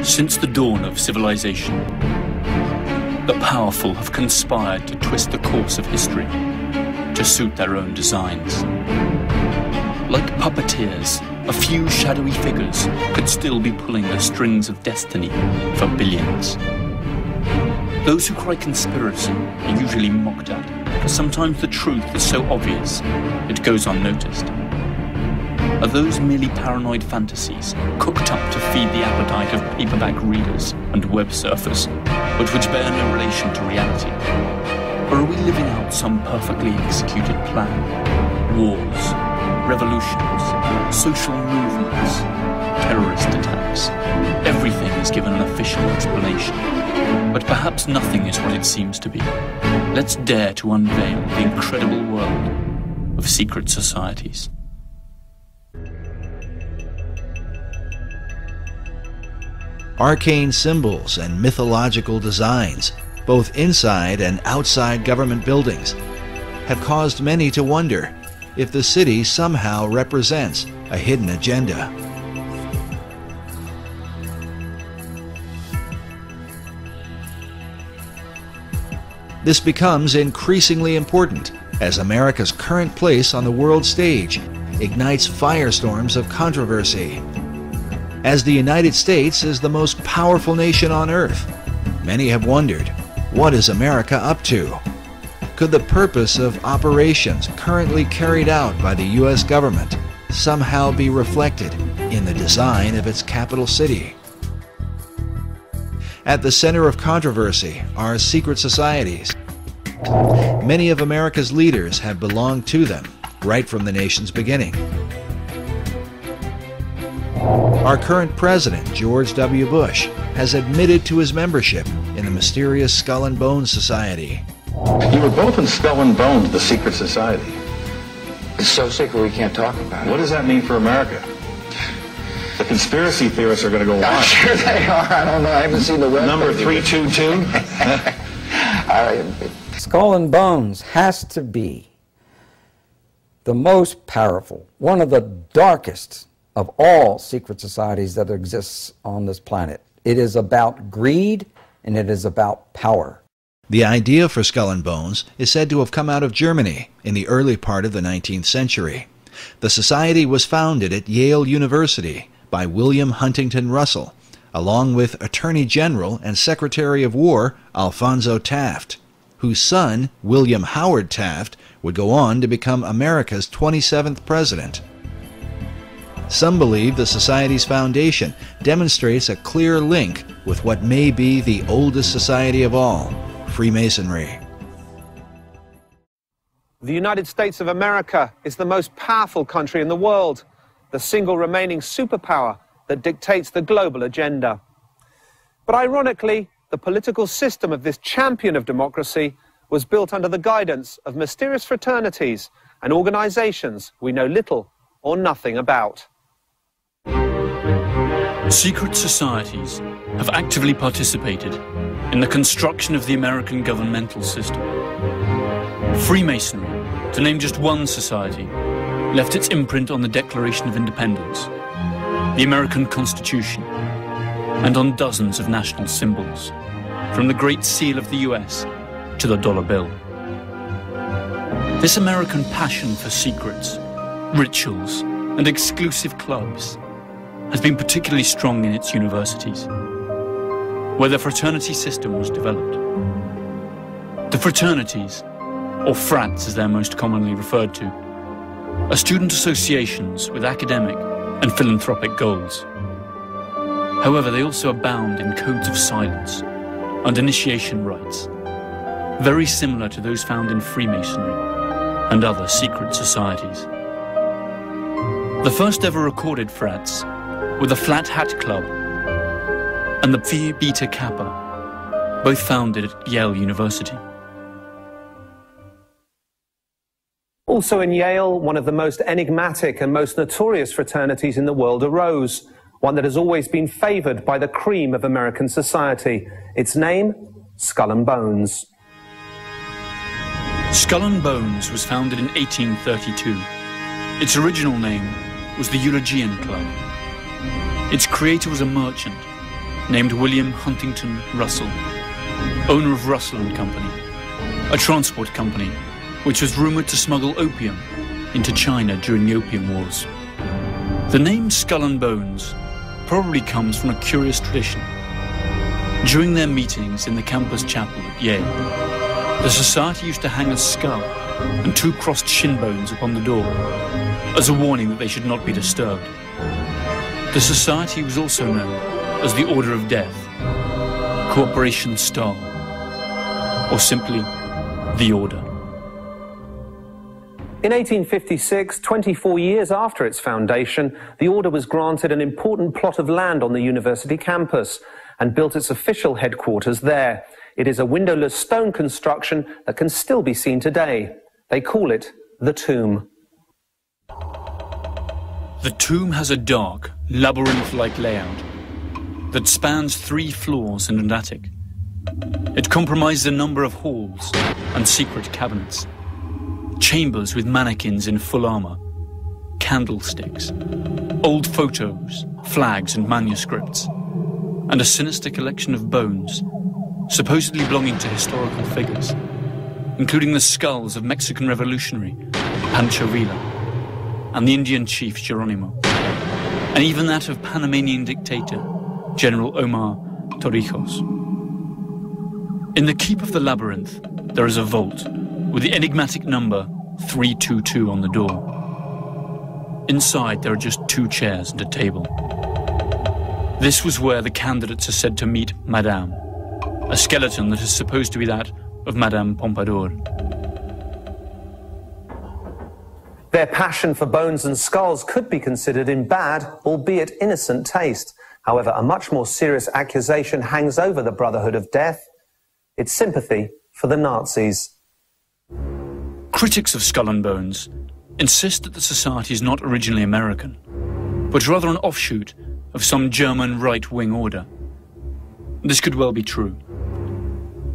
Since the dawn of civilization, the powerful have conspired to twist the course of history to suit their own designs. Like puppeteers, a few shadowy figures could still be pulling the strings of destiny for billions. Those who cry conspiracy are usually mocked at, because sometimes the truth is so obvious it goes unnoticed. Are those merely paranoid fantasies cooked up to feed the appetite of paperback readers and web surfers, but which bear no relation to reality? Or are we living out some perfectly executed plan? Wars, revolutions, social movements, terrorist attacks. Everything is given an official explanation. But perhaps nothing is what it seems to be. Let's dare to unveil the incredible world of secret societies. Arcane symbols and mythological designs, both inside and outside government buildings, have caused many to wonder if the city somehow represents a hidden agenda. This becomes increasingly important as America's current place on the world stage ignites firestorms of controversy. As the United States is the most powerful nation on earth, many have wondered, what is America up to? Could the purpose of operations currently carried out by the U.S. government somehow be reflected in the design of its capital city? At the center of controversy are secret societies. Many of America's leaders have belonged to them right from the nation's beginning. Our current president, George W. Bush, has admitted to his membership in the mysterious Skull and Bones Society. You were both in Skull and Bones, the secret society. It's so secret we can't talk about it. What does that mean for America? The conspiracy theorists are going to go I'm wild. sure they are. I don't know. I haven't seen the web. Number 322? Skull and Bones has to be the most powerful, one of the darkest of all secret societies that exists on this planet. It is about greed and it is about power. The idea for Skull and Bones is said to have come out of Germany in the early part of the 19th century. The society was founded at Yale University by William Huntington Russell, along with Attorney General and Secretary of War Alphonso Taft, whose son, William Howard Taft, would go on to become America's 27th president. Some believe the Society's foundation demonstrates a clear link with what may be the oldest society of all, Freemasonry. The United States of America is the most powerful country in the world, the single remaining superpower that dictates the global agenda. But ironically, the political system of this champion of democracy was built under the guidance of mysterious fraternities and organizations we know little or nothing about. Secret societies have actively participated in the construction of the American governmental system. Freemasonry, to name just one society, left its imprint on the Declaration of Independence, the American Constitution, and on dozens of national symbols, from the Great Seal of the US to the dollar bill. This American passion for secrets, rituals, and exclusive clubs has been particularly strong in its universities, where the fraternity system was developed. The fraternities, or frats as they're most commonly referred to, are student associations with academic and philanthropic goals. However, they also abound in codes of silence and initiation rites, very similar to those found in Freemasonry and other secret societies. The first ever recorded frats were the Flat Hat Club and the Phi Beta Kappa, both founded at Yale University. Also in Yale, one of the most enigmatic and most notorious fraternities in the world arose, one that has always been favored by the cream of American society. Its name, Skull and Bones. Skull and Bones was founded in 1832. Its original name was the Eulogian Club. Its creator was a merchant named William Huntington Russell, owner of Russell and Company, a transport company which was rumoured to smuggle opium into China during the Opium Wars. The name Skull and Bones probably comes from a curious tradition. During their meetings in the campus chapel at Yale, the society used to hang a skull and 2 crossed shin bones upon the door as a warning that they should not be disturbed. The society was also known as the Order of Death, Cooperation Star, or simply the Order. In 1856, 24 years after its foundation, the Order was granted an important plot of land on the university campus and built its official headquarters there. It is a windowless stone construction that can still be seen today. They call it the Tomb. The tomb has a dark, labyrinth-like layout that spans 3 floors and an attic. It comprises a number of halls and secret cabinets, chambers with mannequins in full armour, candlesticks, old photos, flags and manuscripts, and a sinister collection of bones, supposedly belonging to historical figures, including the skulls of Mexican revolutionary Pancho Villa and the Indian chief Geronimo, and even that of Panamanian dictator General Omar Torrijos. In the keep of the labyrinth, there is a vault with the enigmatic number 322 on the door. Inside, there are just 2 chairs and a table. This was where the candidates are said to meet Madame, a skeleton that is supposed to be that of Madame Pompadour. Their passion for bones and skulls could be considered in bad, albeit innocent taste. However, a much more serious accusation hangs over the Brotherhood of Death. It's sympathy for the Nazis. Critics of Skull and Bones insist that the society is not originally American, but rather an offshoot of some German right-wing order. This could well be true.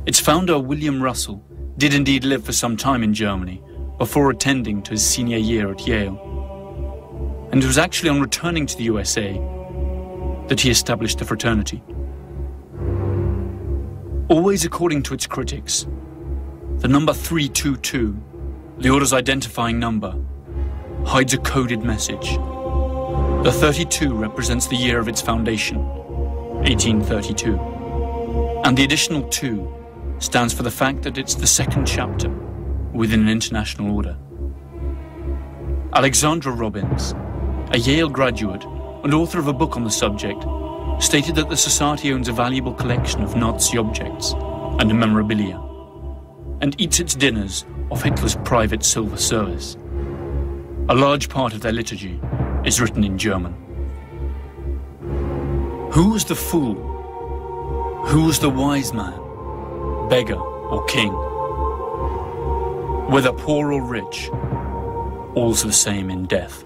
Its founder, William Russell, did indeed live for some time in Germany before attending to his senior year at Yale. And it was actually on returning to the USA that he established the fraternity. Always according to its critics, the number 322, the order's identifying number, hides a coded message. The 32 represents the year of its foundation, 1832, and the additional 2 stands for the fact that it's the 2nd chapter within an international order. Alexandra Robbins, a Yale graduate and author of a book on the subject, stated that the society owns a valuable collection of Nazi objects and memorabilia, and eats its dinners off Hitler's private silver service. A large part of their liturgy is written in German. Who was the fool? Who was the wise man, beggar or king? Whether poor or rich, all's the same in death.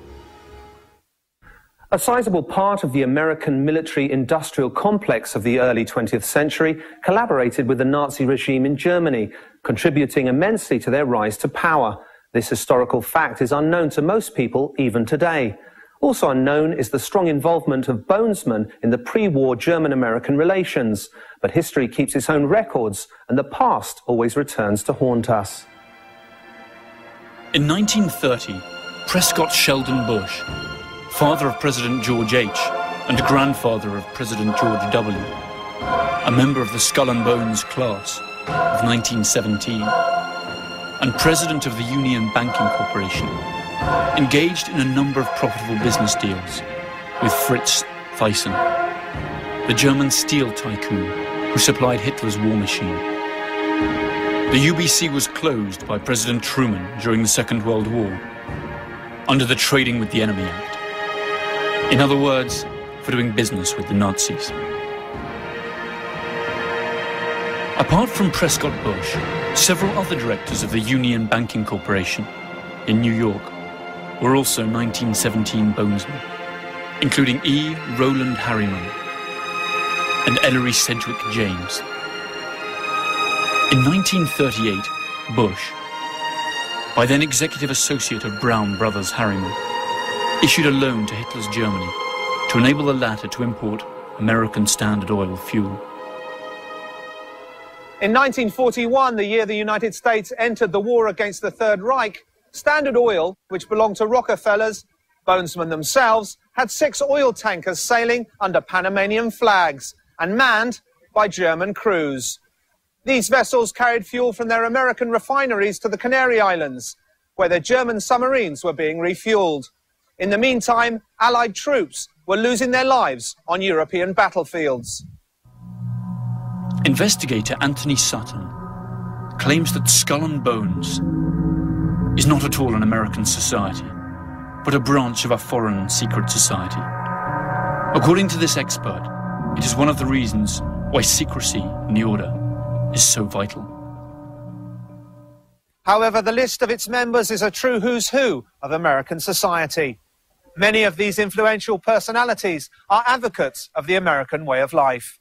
A sizable part of the American military-industrial complex of the early 20th century collaborated with the Nazi regime in Germany, contributing immensely to their rise to power. This historical fact is unknown to most people even today. Also unknown is the strong involvement of bonesmen in the pre-war German-American relations. But history keeps its own records, and the past always returns to haunt us. In 1930, Prescott Sheldon Bush, father of President George H. and grandfather of President George W., a member of the Skull and Bones class of 1917, and president of the Union Banking Corporation, engaged in a number of profitable business deals with Fritz Thyssen, the German steel tycoon who supplied Hitler's war machine. The UBC was closed by President Truman during the Second World War under the Trading with the Enemy Act. In other words, for doing business with the Nazis. Apart from Prescott Bush, several other directors of the Union Banking Corporation in New York were also 1917 bonesmen, including E. Roland Harriman and Ellery Sedgwick James. In 1938, Bush, by then executive associate of Brown Brothers Harriman, issued a loan to Hitler's Germany to enable the latter to import American Standard Oil fuel. In 1941, the year the United States entered the war against the Third Reich, Standard Oil, which belonged to Rockefellers, Bonesmen themselves, had 6 oil tankers sailing under Panamanian flags and manned by German crews. These vessels carried fuel from their American refineries to the Canary Islands, where their German submarines were being refueled. In the meantime, Allied troops were losing their lives on European battlefields. Investigator Anthony Sutton claims that Skull and Bones is not at all an American society, but a branch of a foreign secret society. According to this expert, it is one of the reasons why secrecy in the order is so vital. However, the list of its members is a true who's who of American society. Many of these influential personalities are advocates of the American way of life.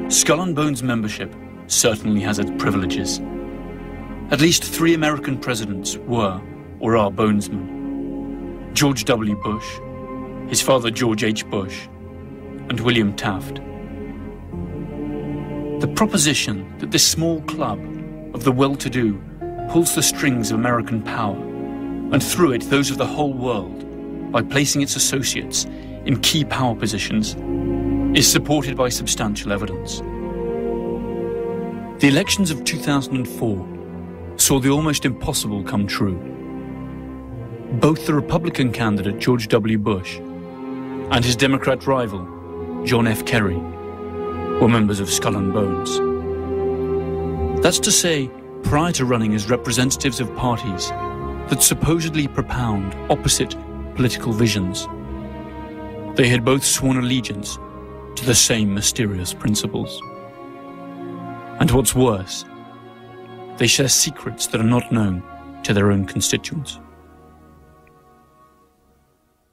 Skull and Bones membership certainly has its privileges. At least 3 American presidents were or are Bonesmen. George W. Bush, his father George H. Bush, and William Taft. The proposition that this small club of the well-to-do pulls the strings of American power, and through it those of the whole world, by placing its associates in key power positions, is supported by substantial evidence. The elections of 2004 saw the almost impossible come true. Both the Republican candidate George W. Bush and his Democrat rival John F. Kerry were members of Skull and Bones. That's to say, prior to running as representatives of parties that supposedly propound opposite political visions, they had both sworn allegiance to the same mysterious principles. And what's worse, they share secrets that are not known to their own constituents.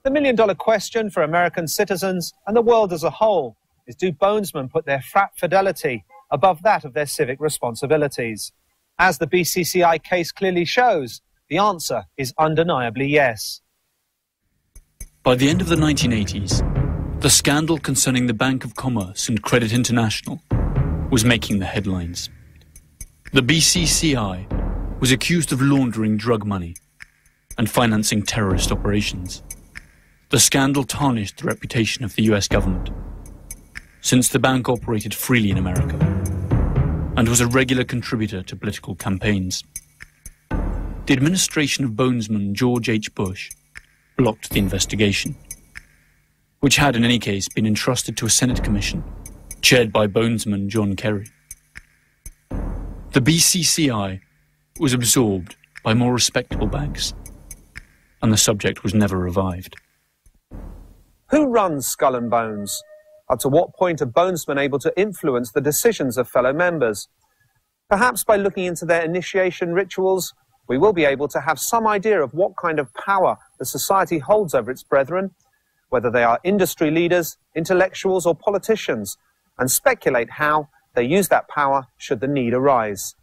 The million-dollar question for American citizens and the world as a whole is, do Bonesmen put their frat fidelity above that of their civic responsibilities? As the BCCI case clearly shows, the answer is undeniably yes. By the end of the 1980s, the scandal concerning the Bank of Commerce and Credit International was making the headlines. The BCCI was accused of laundering drug money and financing terrorist operations. The scandal tarnished the reputation of the US government, since the bank operated freely in America and was a regular contributor to political campaigns. The administration of Bonesman George H. Bush blocked the investigation, which had in any case been entrusted to a Senate commission chaired by Bonesman John Kerry. The BCCI was absorbed by more respectable banks, and the subject was never revived. Who runs Skull and Bones? Up to what point are Bonesmen able to influence the decisions of fellow members? Perhaps by looking into their initiation rituals, we will be able to have some idea of what kind of power the society holds over its brethren, whether they are industry leaders, intellectuals, or politicians, and speculate how they use that power should the need arise.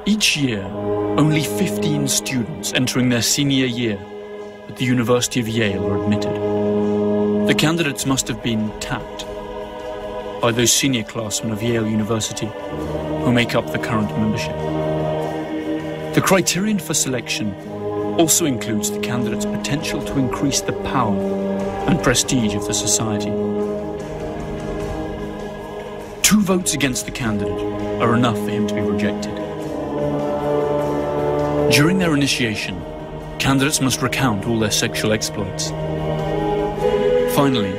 Each year, only 15 students entering their senior year at the University of Yale are admitted. The candidates must have been tapped by those senior classmen of Yale University who make up the current membership. The criterion for selection also includes the candidate's potential to increase the power and prestige of the society. 2 votes against the candidate are enough for him to be rejected. During their initiation, candidates must recount all their sexual exploits. Finally,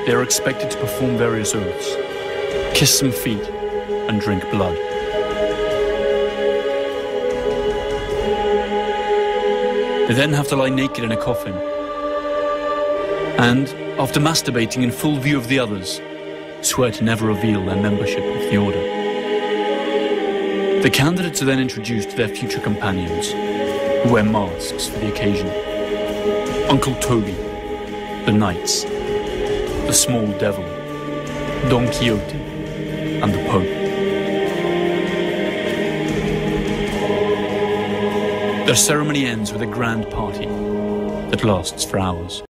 they are expected to perform various oaths, kiss some feet, and drink blood. They then have to lie naked in a coffin, and, after masturbating in full view of the others, swear to never reveal their membership of the order. The candidates are then introduced to their future companions, who wear masks for the occasion. Uncle Toby, the Knights, the Small Devil, Don Quixote, and the Pope. Their ceremony ends with a grand party that lasts for hours.